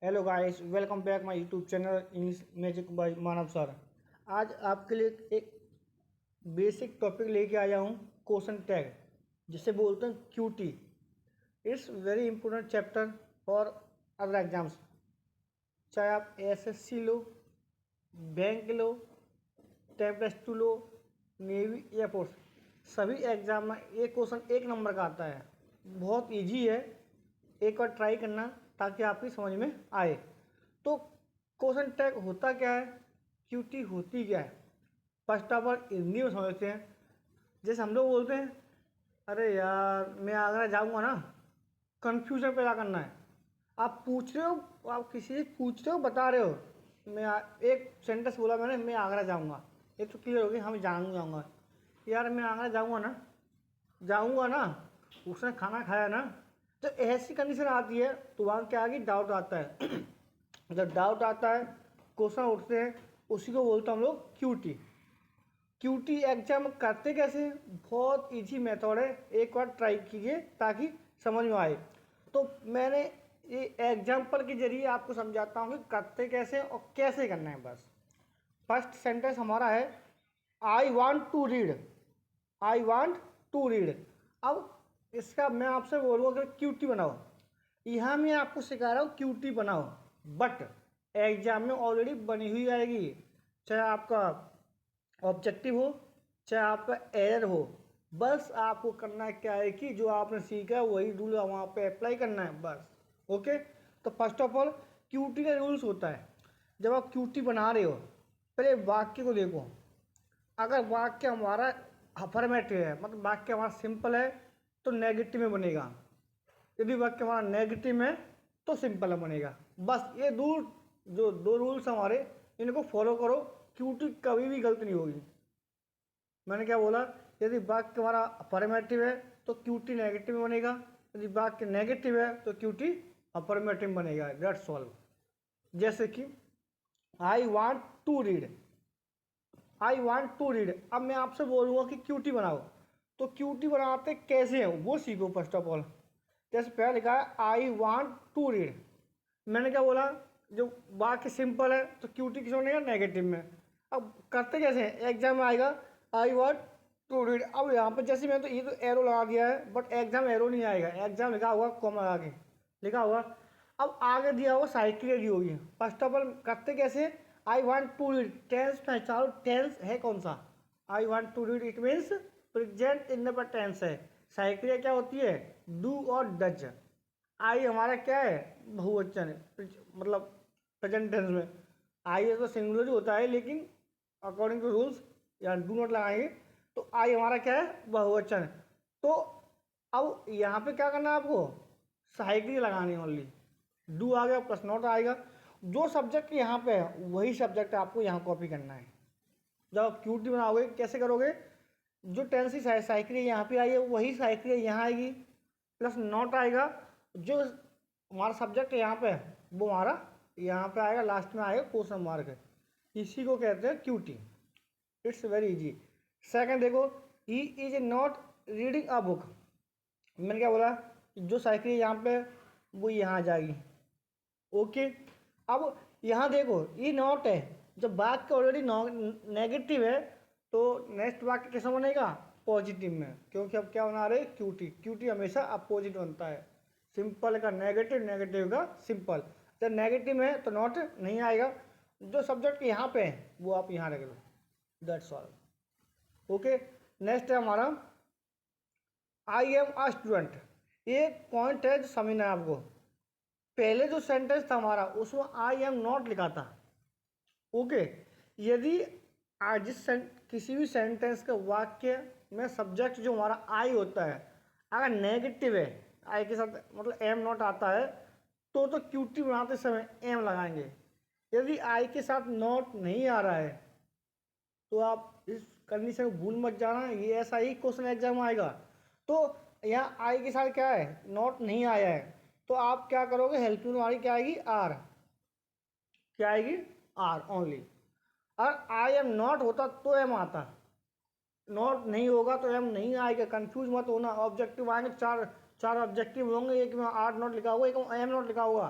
Hello guys, welcome back my YouTube channel English magic by Manav sir. आज आपके लिए एक बेसिक टॉपिक लेके आया हूँ, क्वेश्चन टैग, जिसे बोलते हैं cutie. It's very important chapter for other exams. चाहे आप एसएससी लो, बैंक लो, टेम्परेस्ट लो, नेवी, एयरफोर्स, सभी एग्जाम में ये क्वेश्चन एक नंबर का आता है। बहुत इजी है, एक बार ट्राई करना ताकि आपकी समझ में आए। तो क्वेश्चन टैग होता क्या है, क्यूटी होती क्या है, फर्स्ट ऑफ ऑल हिंदी में समझते हैं। जैसे हम लोग बोलते हैं, अरे यार मैं आगरा जाऊंगा ना, कन्फ्यूजन पैदा करना है। आप पूछ रहे हो, आप किसी से पूछ रहे हो, बता रहे हो, एक सेंटेंस बोला मैंने, मैं आगरा जाऊंगा, ये तो क्लियर हो गई, हम जाऊंगा। यार मैं आगरा जाऊंगा ना, उसने खाना खाया ना। तो ऐसी कंडीशन आती है तो वहाँ क्या आगे डाउट आता है। जब डाउट आता है, क्वेश्चन उठते हैं, उसी को बोलते हैं हम लोग क्यूटी। क्यूटी एग्जाम करते कैसे, बहुत इजी मेथड है, एक बार ट्राई कीजिए ताकि समझ में आए। तो मैंने ये एग्जाम्पल के जरिए आपको समझाता हूँ कि करते कैसे और कैसे करना है। बस फर्स्ट सेंटेंस हमारा है, I want to read. I want to read. अब इसका मैं आपसे बोलूँगा कि क्यूटी बनाओ। यहाँ मैं आपको सिखा रहा हूँ क्यूटी बनाओ, बट एग्जाम में ऑलरेडी बनी हुई आएगी। चाहे आपका ऑब्जेक्टिव हो, चाहे आपका एरर हो, बस आपको करना क्या है कि जो आपने सीखा है वही रूल वहाँ पे अप्लाई करना है बस। ओके, तो फर्स्ट ऑफ ऑल क्यूटी का रूल्स होता है। जब आप क्यूटी बना रहे हो, पहले वाक्य को देखो। अगर वाक्य हमारा अफर्मेटिव है, मतलब वाक्य हमारा सिंपल है, तो नेगेटिव में बनेगा। यदि वाक्य हमारा नेगेटिव है तो सिंपल में बनेगा। बस ये जो दो रूल्स हमारे, इनको फॉलो करो, क्यूटी कभी भी गलत नहीं होगी। मैंने क्या बोला, यदि वाक्य हमारा अफर्मेटिव है तो क्यूटी नेगेटिव में बनेगा, यदि वाक्य नेगेटिव है तो क्यूटी अफर्मेटिव में बनेगा। That's all. जैसे कि I want to read, I want to read. अब मैं आपसे बोलूँगा कि क्यूटी बनाओ, तो क्यूटी बनाते कैसे हैं वो सीखो फर्स्ट ऑफ ऑल। जैसे पहले लिखा है आई वॉन्ट टू रीड, मैंने क्या बोला, जो वाक्य सिंपल है तो क्यूटी किस बनेगा, नेगेटिव में। अब करते कैसे हैं, एग्जाम में आएगा आई वॉन्ट टू रीड। अब यहाँ पर जैसे मैं तो ये तो एरो लगा दिया है, बट एग्जाम एरो नहीं आएगा, एग्जाम लिखा होगा कॉमा लगा के लिखा होगा। अब आगे दिया होगा साइकिल दी होगी। फर्स्ट ऑफ ऑल करते कैसे, I want to read, tense पहचानो, टेंस है कौन सा, I want to read it means present in the tense है। साइकिल क्या होती है, डू और डज। आई हमारा क्या है, बहुवचन है, मतलब प्रेजेंट टेंस में। आई है तो सिंगुलर ही होता है, लेकिन अकॉर्डिंग टू रूल्स या डू नॉट लगाएंगे तो आई हमारा क्या है, बहुवचन है। तो अब यहाँ पे क्या करना है आपको, साइकिल लगानी है ओनली। डू आ गया प्लस नॉट आएगा, जो सब्जेक्ट यहाँ पे है वही सब्जेक्ट आपको यहाँ कॉपी करना है। जब आप क्यूटी बनाओगे कैसे करोगे, जो टेंस की साइकिल यहाँ पे आई है वही साइकिल यहाँ आएगी, प्लस नॉट आएगा। जो हमारा सब्जेक्ट यहाँ पे है वो हमारा यहाँ पे आएगा, लास्ट में आएगा क्वेश्चन मार्क। इसी को कहते हैं cutie. It's very easy. Second देखो, he is not reading a book. मैंने क्या बोला, जो साइकिल यहाँ पे वो यहाँ आ जाएगी। ओके, अब यहाँ देखो ई नॉट है, जब वाक्य ऑलरेडी नेगेटिव है तो नेक्स्ट वाक्य कैसा बनेगा, पॉजिटिव में, क्योंकि अब क्या बना रहे, क्यूटी। क्यूटी हमेशा अपोजिट बनता है, सिंपल का नेगेटिव, नेगेटिव का सिंपल। जब नेगेटिव है तो नॉट नहीं आएगा, जो सब्जेक्ट यहाँ पे है वो आप यहाँ रख लो, दैट्स ऑल। ओके, नेक्स्ट है हमारा आई एम अ स्टूडेंट। एक पॉइंट है जो समझना है आपको। पहले जो सेंटेंस था हमारा उसमें आई एम नॉट लिखा था। ओके, यदि किसी भी सेंटेंस का वाक्य में सब्जेक्ट जो हमारा आई होता है अगर नेगेटिव है, आई के साथ मतलब एम नॉट आता है, तो क्यूटी बनाते समय एम लगाएंगे। यदि आई के साथ नॉट नहीं आ रहा है तो आप इस कंडीशन को भूल मत जाना, ये ऐसा ही क्वेश्चन एग्जाम आएगा। तो यहाँ आई के साथ क्या है, नॉट नहीं आया है, तो आप क्या करोगे, हेल्पिंग वाली क्या आएगी, आर। क्या आएगी, आर ओनली। अगर आई एम नॉट होता तो एम आता, नॉट नहीं होगा तो एम नहीं आएगा। कंफ्यूज मत होना, ऑब्जेक्टिव आएंगे, चार चार ऑब्जेक्टिव होंगे, एक में आर नॉट लिखा होगा, एक में एम नॉट लिखा होगा।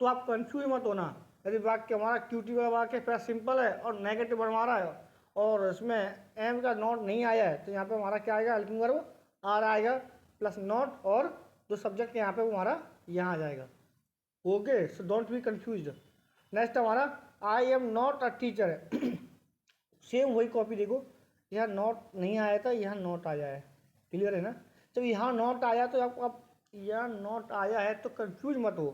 तो आप कंफ्यूज मत होना। यदि वाक्य हमारा क्यूटी वाला वाक्य पहले सिंपल है और नेगेटिव बनवा रहा है और उसमें एम का नॉट नहीं आया है, तो यहाँ पे हमारा क्या आएगा, हेल्पिंग वर्ब आर आएगा प्लस नॉट, और जो सब्जेक्ट यहाँ पे वो हमारा यहाँ आ जाएगा। Okay, so don't be confuse. Next हमारा I am not a teacher है। सेम वही कॉपी देखो, यहाँ नॉट नहीं आया था, यहाँ नॉट आया है। क्लियर है ना। जब यहाँ नॉट आया तो आपको, अब यहाँ नॉट आया है तो कंफ्यूज मत हो,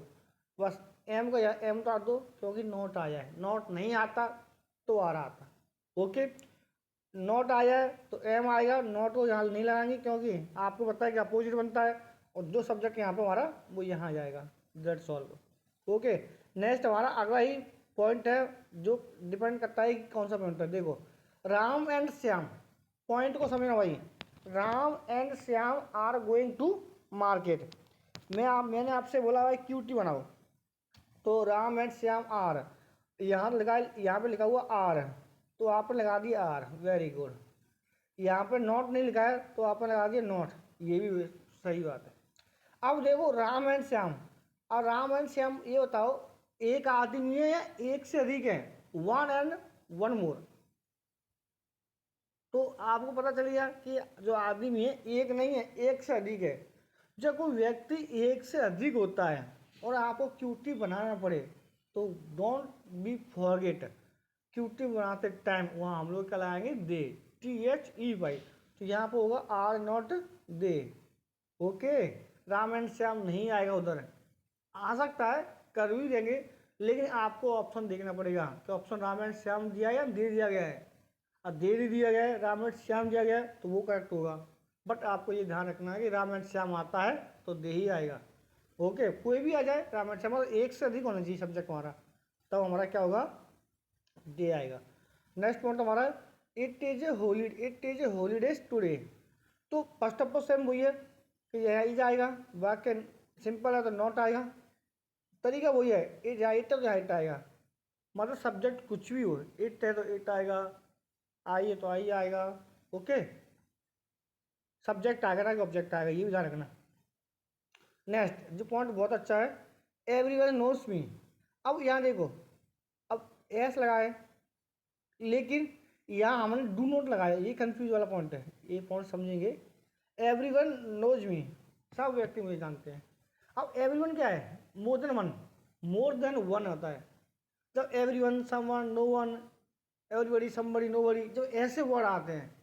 बस एम का यहाँ एम डाल दो क्योंकि नॉट आया है। नॉट नहीं आता तो आ रहा था। ओके, नॉट आया है तो एम आएगा, नॉट को यहाँ नहीं लगाएंगे क्योंकि आपको पता है कि अपोजिट बनता है, और जो सब्जेक्ट यहाँ पे हमारा वो यहाँ आ जाएगा। That's all. ओके, नेक्स्ट हमारा अगला ही पॉइंट है जो डिपेंड करता है कि कौन सा पॉइंट है। देखो, राम एंड श्याम, पॉइंट को समझना भाई। Ram and Shyam are going to market. मैंने आपसे बोला भाई क्यूटी बनाओ, तो राम एंड श्याम आर, यहाँ लगा, यहाँ पे लिखा हुआ आर, तो आपने लगा दिया आर, वेरी गुड। यहाँ पे नॉट नहीं लिखा है तो आपने लगा दिया नॉट, ये भी सही बात है। अब देखो राम एंड श्याम, और राम एंड श्याम ये बताओ एक आदमी है या एक से अधिक है, वन एंड वन मोर। तो आपको पता चल गया कि जो आदमी है एक नहीं है, एक से अधिक है। जब कोई व्यक्ति एक से अधिक होता है और आपको क्यूटी बनाना पड़े तो डोंट बी फॉरगेट, क्यूटी बनाते टाइम वहाँ हम लोग क्या लगाएंगे, दे, THEY। तो यहाँ पर होगा are not they. Okay, Ram and Shyam नहीं आएगा, उधर आ सकता है, कर भी देंगे, लेकिन आपको ऑप्शन देखना पड़ेगा कि ऑप्शन राम एंड श्याम दिया है या दे दिया गया है। अब दे भी दिया गया है, राम एंड श्याम दिया गया है तो वो करेक्ट होगा। बट आपको ये ध्यान रखना है कि राम एंड श्याम आता है तो दे ही आएगा। ओके, कोई भी आ जाए राम एंड श्याम, एक से अधिक होना चाहिए सब्जेक्ट हमारा, तब हमारा क्या होगा, दे आएगा। नेक्स्ट पॉइंट हमारा it is a holidays today. तो फर्स्ट ऑफ ऑल सेम वही है कि यह ही जाएगा, वाक्य सिंपल है तो नॉट आएगा, तरीका वही है, इट है तो इट आएगा। मतलब सब्जेक्ट कुछ भी हो, इट है तो इट आएगा, आई है तो आई आएगा। ओके, सब्जेक्ट आएगा ना कि ऑब्जेक्ट आएगा, ये भी ध्यान रखना। नेक्स्ट जो पॉइंट बहुत अच्छा है, एवरीवन नोस मी। अब यहाँ देखो, अब एस लगाए लेकिन यहाँ हमने डू नॉट लगाया, ये कंफ्यूज वाला पॉइंट है, ये पॉइंट समझेंगे। एवरीवन नोज मी, सब व्यक्ति मुझे जानते हैं। अब एवरीवन क्या है, more than one, more than one होता है। जब everyone, someone, no one, everybody, somebody, nobody, जब ऐसे वर्ड आते हैं,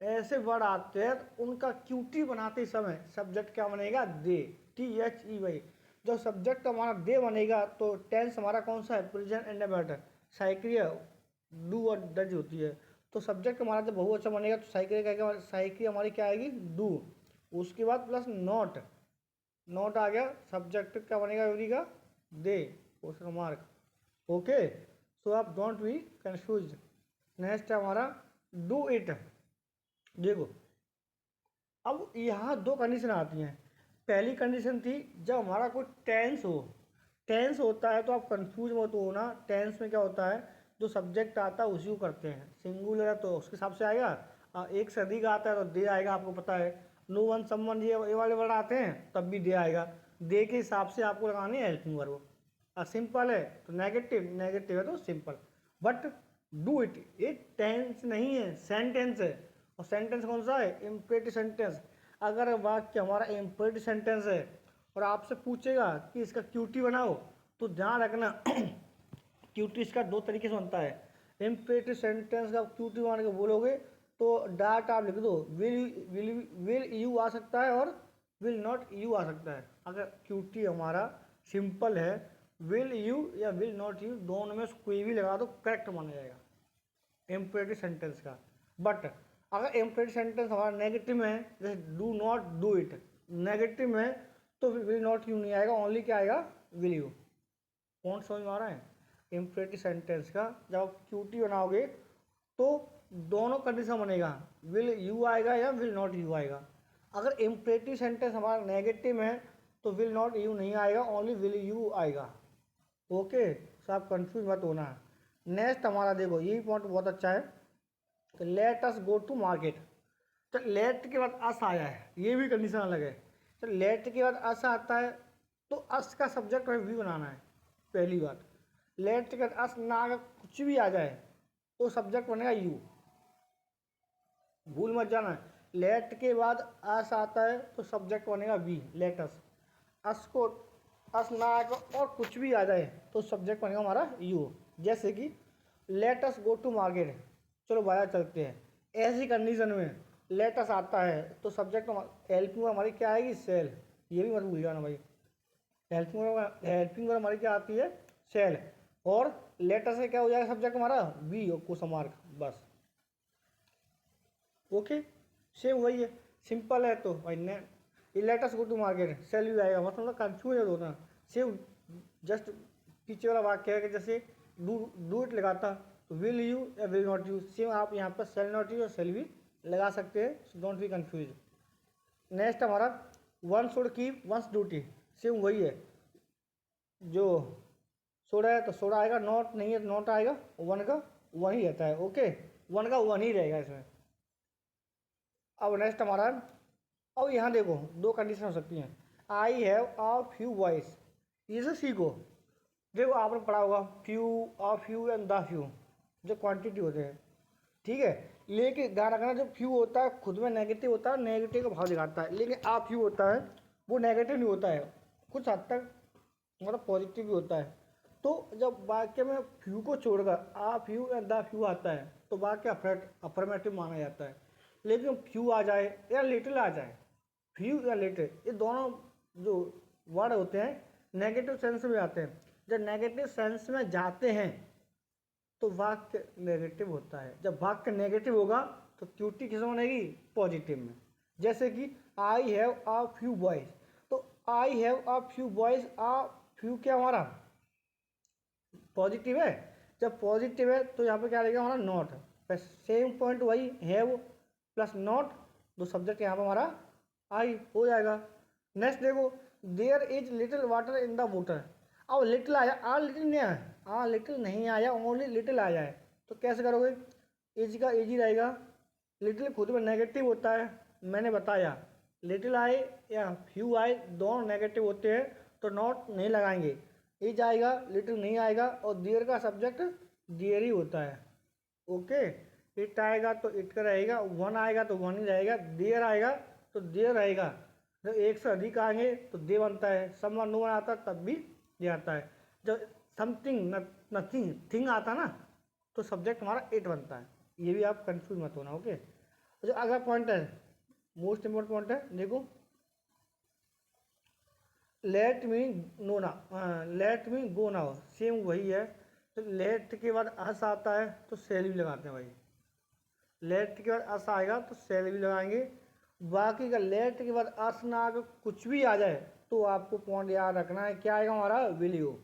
ऐसे वर्ड आते हैं तो उनका क्यूटी बनाते समय सब्जेक्ट क्या बनेगा, दे, THEY। जब सब्जेक्ट हमारा दे बनेगा तो टेंस हमारा कौन सा है, प्रेजेंट इंडेफिनिट, साइक्रिया डू और डज होती है। तो सब्जेक्ट हमारा जब बहुवचन बनेगा तो साइक्रिया हमारी क्या आएगी, डू, उसके बाद प्लस नॉट, नॉट आ गया, सब्जेक्ट क्या बनेगा एवरी का, दे, क्वेश्चन मार्क। ओके, सो आप डोंट बी कंफ्यूज। नेक्स्ट है हमारा डू इट। देखो, अब यहाँ दो कंडीशन आती हैं। पहली कंडीशन थी जब हमारा कोई टेंस हो, टेंस होता है तो आप कंफ्यूज मत होना। टेंस में क्या होता है, जो सब्जेक्ट आता है उसी को करते हैं, सिंगुलर है तो उसके हिसाब से आएगा, एक से अधिक आता है तो दे आएगा, आपको पता है। नो वन, समवन, ये वाले वर्ड आते हैं तब भी दे आएगा। दे के हिसाब से आपको लगाने हेल्पिंग वर्ब। सिंपल है तो नेगेटिव, नेगेटिव है तो सिंपल। बट डू इट, ये टेंस नहीं है, सेंटेंस है। और सेंटेंस कौन सा है, इम्पेरेटिव सेंटेंस। अगर वाक्य हमारा इम्पेरेटिव सेंटेंस है और आपसे पूछेगा कि इसका क्यूटी बनाओ, तो ध्यान रखना क्यूटी इसका दो तरीके से बनता है। इम्पेरेटिव सेंटेंस का क्यूटी बना के बोलोगे तो डाट आप लिख दो, विल यू आ सकता है और विल नॉट यू आ सकता है। अगर क्यूटी हमारा सिंपल है, विल यू या विल नॉट यू दोनों में से कोई भी लगा दो, करेक्ट माना जाएगा इम्पेरेटिव सेंटेंस का। बट अगर इम्पेरेटिव सेंटेंस हमारा नेगेटिव में है, जैसे do not do it, negative में तो विल नॉट यू नहीं आएगा, ओनली क्या आएगा, विल यू। कौन समझ में आ रहा है, इम्पेरेटिव सेंटेंस का जब आप क्यूटी बनाओगे तो दोनों कंडीशन बनेगा, विल यू आएगा या विल नॉट यू आएगा। अगर इम्पेरेटिव सेंटेंस हमारा नेगेटिव है तो विल नॉट यू नहीं आएगा, ओनली विल यू आएगा। ओके, सो आप कंफ्यूज मत होना। नेक्स्ट हमारा देखो, यही पॉइंट बहुत अच्छा है, तो let us go to market. तो लेट के बाद अस आया है, ये भी कंडीशन अलग है। तो लेट के बाद अस आता है तो अस का सब्जेक्ट हमें भी बनाना है। पहली बात। लेट के अस ना अगर कुछ भी आ जाए तो सब्जेक्ट बनेगा यू, भूल मत जाना। लेट के बाद अस आता है तो सब्जेक्ट बनेगा वी, लेटस। अस को अस ना आकर और कुछ भी आ जाए तो सब्जेक्ट बनेगा हमारा यू। जैसे कि लेटस गो टू मार्केट, चलो बाजार चलते हैं। ऐसी कंडीशन में लेटस आता है तो सब्जेक्ट हेल्पिंग वर्ब हमारी क्या आएगी, सेल। ये भी मत भूल जाना भाई। हेल्पिंग वर्ब हमारी क्या आती है, सेल। और लेटस से क्या हो जाएगा सब्जेक्ट हमारा, वी और क्वेश्चन मार्क, बस। ओके, सेम वही है, सिंपल है। तो भाई ने लेटस गो टू मार्केट, सेल भी आएगा, मतलब कंफ्यूज होना। सेम जस्ट पीछे वाला वाक्य है कि जैसे डू इट लगाता तो विल यू या विल नॉट यू, सेम आप यहाँ पर सेल नॉट यू और सेल भी लगा सकते हैं, डोंट बी कंफ्यूज। नेक्स्ट हमारा one should keep once duty, same वही है। जो सोडा है तो सोडा आएगा, नॉट नहीं है तो नॉट आएगा, वन का वन ही रहता है। ओके, वन का वन ही रहेगा इसमें। अब नेक्स्ट हमारा, अब यहाँ देखो दो कंडीशन हो सकती हैं। आई हैव अ फ्यू बॉयज, ये से सीखो। देखो आपने पढ़ा होगा few, a few and the few, जो क्वांटिटी होते हैं, ठीक है। लेकिन ध्यान रखना, जो फ्यू होता है खुद में नेगेटिव होता है, नेगेटिव का भाव दिखाता है। लेकिन आ फ्यू होता है वो नेगेटिव नहीं होता है, कुछ हद तक मतलब पॉजिटिव भी होता है। तो जब वाक्य में फ्यू को छोड़कर आ फ्यू या द फ्यू आता है तो वाक्य अफर्मेटिव माना जाता है। लेकिन फ्यू आ जाए या लिटिल आ जाए, फ्यू या लिटिल, ये दोनों जो वर्ड होते हैं नेगेटिव सेंस में आते हैं। जब नेगेटिव सेंस में जाते हैं तो वाक्य नेगेटिव होता है। जब वाक्य नेगेटिव होगा तो क्यूटी किस में बनेगी, पॉजिटिव में। जैसे कि I have a few boys, तो I have a few boys, a few क्या हमारा पॉजिटिव है। जब पॉजिटिव है तो यहाँ पे क्या रहेगा हमारा, नॉट। सेम पॉइंट वही, हैव प्लस नॉट, तो सब्जेक्ट यहाँ पे हमारा आई हो जाएगा। नेक्स्ट देखो, there is little water in the water, अब लिटिल आया, आ लिटिल नहीं आया, आ लिटिल नहीं आया, ओनली लिटिल आ जाए तो कैसे करोगे, इज का इज ही रहेगा। लिटिल खुद में नेगेटिव होता है, मैंने बताया। लिटिल आए या फ्यू आए दोनों नेगेटिव होते हैं तो नॉट नहीं लगाएंगे, इज आएगा, लिटिल नहीं आएगा। और देयर का सब्जेक्ट देयर ही होता है। ओके, इट आएगा तो इट का रहेगा, वन आएगा तो वन ही रहेगा, देयर आएगा तो देयर रहेगा। जब एक से अधिक आएंगे तो दे बनता है, समवन नो आता तब भी ये आता है। जब समथिंग नथिंग थिंग आता ना तो सब्जेक्ट हमारा इट बनता है। ये भी आप कंफ्यूज मत होना। ओके, जो अगला पॉइंट है मोस्ट इम्पोर्टेंट पॉइंट है, देखो लेट मी नो ना, let me go now, same वही है। तो लेट के बाद अस आता है तो सेल भी लगाते हैं भाई। लेट के बाद अस आएगा तो सेल भी लगाएंगे। बाकी का लेट के बाद अस ना आकर कुछ भी आ जाए तो आपको पॉइंट याद रखना है, क्या आएगा हमारा, will you,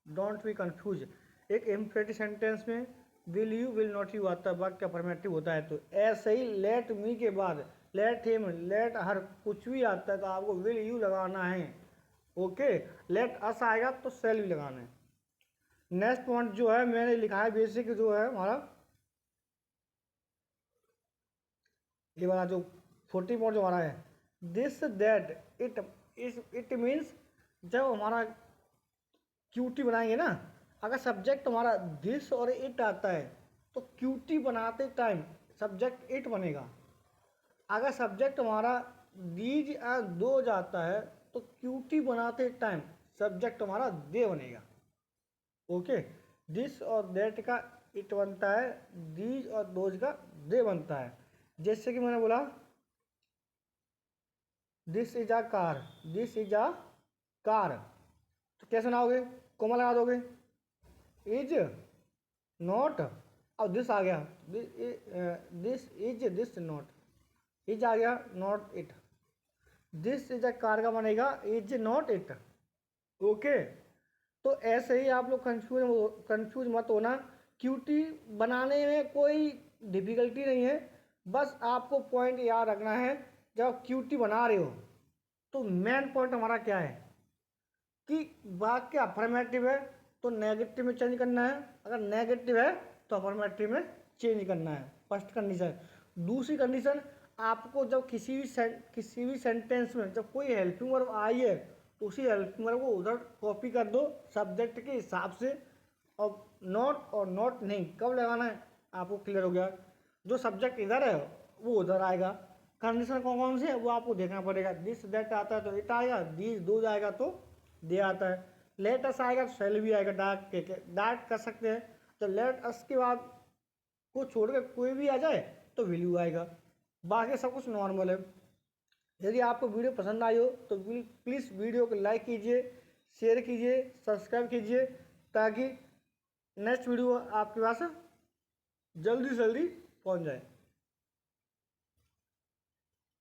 don't be confuse. एक इम्परेटिव सेंटेंस में will you will not you आता है, वाक्य अफर्मेटिव होता है। तो ऐसे ही लेट मी के बाद लेट हिम, लेट हर कुछ भी आता है तो आपको विल यू लगाना है। ओके, लेट अस आएगा तो सेल भी लगाना है। नेक्स्ट पॉइंट जो है मैंने लिखा है बेसिक, जो है हमारा ये वाला जो 40 पॉइंट जो हमारा है, this that it it means, जब हमारा क्यूटी बनाएंगे ना, अगर सब्जेक्ट हमारा दिस और इट आता है तो क्यूटी बनाते टाइम सब्जेक्ट इट बनेगा। अगर सब्जेक्ट हमारा दीज या दो जाता है तो क्यूटी बनाते टाइम सब्जेक्ट हमारा दे बनेगा। ओके, दिस और दैट का इट बनता है, दीज और दोज का दे बनता है। जैसे कि मैंने बोला this is a car, this is a car, तो कैसे बनाओगे, कोमा लगा दोगे, इज नॉट, अब दिस आ गया, this is this not, is आ गया not it, this is a car का बनेगा इज नॉट इट। ओके, तो ऐसे ही आप लोग कंफ्यूज मत होना। क्यूटी बनाने में कोई डिफिकल्टी नहीं है, बस आपको पॉइंट याद रखना है। जब क्यूटी बना रहे हो तो मेन पॉइंट हमारा क्या है कि वाक्य अफर्मेटिव है तो नेगेटिव में चेंज करना है, अगर नेगेटिव है तो अफर्मेटिव में चेंज करना है, फर्स्ट कंडीशन। दूसरी कंडीशन, आपको जब किसी भी सेंटेंस में जब कोई हेल्पिंग वर्ब आई है उसी हेल्प मेरे को उधर कॉपी कर दो सब्जेक्ट के हिसाब से। और नॉट और नॉट नहीं कब लगाना है आपको क्लियर हो गया। जो सब्जेक्ट इधर है वो उधर आएगा। कंडीशन कौन कौन से है वो आपको देखना पड़ेगा। दिस दैट आता है तो इट आएगा, दिस दो आएगा तो दे आता है। लेट अस आएगा तो शैल भी आएगा, डार्क कर सकते हैं। तो लेट अस के बाद को छोड़कर कोई भी आ जाए तो वैल्यू आएगा, बाकी सब कुछ नॉर्मल है। यदि आपको वीडियो पसंद आई हो तो प्लीज़ वीडियो को लाइक कीजिए, शेयर कीजिए, सब्सक्राइब कीजिए, ताकि नेक्स्ट वीडियो आपके पास जल्दी से जल्दी पहुंच जाए।